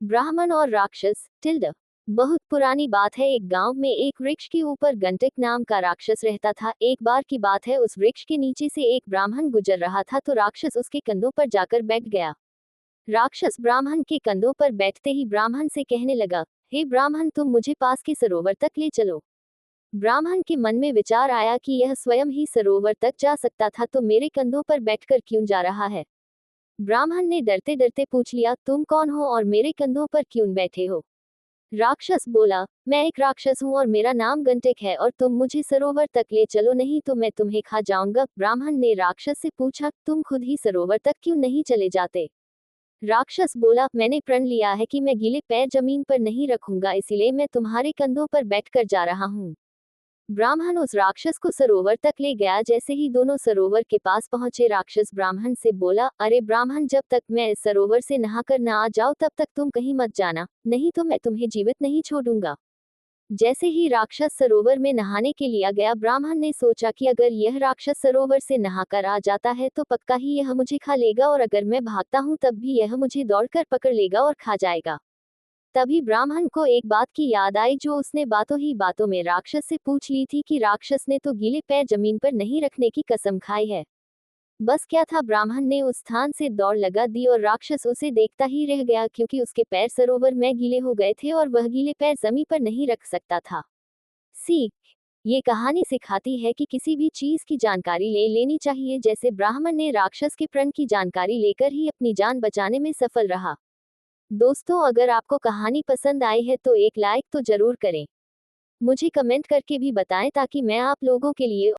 ब्राह्मण और राक्षस टिल्ड। बहुत पुरानी बात है। एक गांव में एक वृक्ष के ऊपर गंटक नाम का राक्षस रहता था। एक बार की बात है, उस वृक्ष के नीचे से एक ब्राह्मण गुजर रहा था तो राक्षस उसके कंधों पर जाकर बैठ गया। राक्षस ब्राह्मण के कंधों पर बैठते ही ब्राह्मण से कहने लगा, हे ब्राह्मण, तुम मुझे पास के सरोवर तक ले चलो। ब्राह्मण के मन में विचार आया कि यह स्वयं ही सरोवर तक जा सकता था तो मेरे कंधों पर बैठकर क्यों जा रहा है। ब्राह्मण ने डरते डरते पूछ लिया, तुम कौन हो और मेरे कंधों पर क्यों बैठे हो। राक्षस बोला, मैं एक राक्षस हूँ और मेरा नाम गंटक है और तुम मुझे सरोवर तक ले चलो, नहीं तो मैं तुम्हें खा जाऊंगा। ब्राह्मण ने राक्षस से पूछा, तुम खुद ही सरोवर तक क्यों नहीं चले जाते। राक्षस बोला, मैंने प्रण लिया है कि मैं गीले पैर जमीन पर नहीं रखूंगा, इसीलिए मैं तुम्हारे कंधों पर बैठकर जा रहा हूँ। ब्राह्मण उस राक्षस को सरोवर तक ले गया। जैसे ही दोनों सरोवर के पास पहुंचे, राक्षस ब्राह्मण से बोला, अरे ब्राह्मण, जब तक मैं इस सरोवर से नहाकर न आ जाऊं तब तक तुम कहीं मत जाना, नहीं तो मैं तुम्हें जीवित नहीं छोड़ूंगा। जैसे ही राक्षस सरोवर में नहाने के लिए गया, ब्राह्मण ने सोचा कि अगर यह राक्षस सरोवर से नहाकर आ जाता है तो पक्का ही यह मुझे खा लेगा और अगर मैं भागता हूं तब भी यह मुझे दौड़कर पकड़ लेगा और खा जाएगा। तभी ब्राह्मण को एक बात की याद आई जो उसने बातों ही बातों में राक्षस से पूछ ली थी कि राक्षस ने तो गीले पैर जमीन पर नहीं रखने की कसम खाई है। बस क्या था, ब्राह्मण ने उस स्थान से दौड़ लगा दी और राक्षस उसे देखता ही रह गया क्योंकि उसके पैर सरोवर में गीले हो गए थे और वह गीले पैर जमीन पर नहीं रख सकता था। सीख। ये कहानी सिखाती है कि किसी भी चीज की जानकारी ले लेनी चाहिए। जैसे ब्राह्मण ने राक्षस के प्रण की जानकारी लेकर ही अपनी जान बचाने में सफल रहा। दोस्तों, अगर आपको कहानी पसंद आई है तो एक लाइक तो जरूर करें। मुझे कमेंट करके भी बताएं ताकि मैं आप लोगों के लिए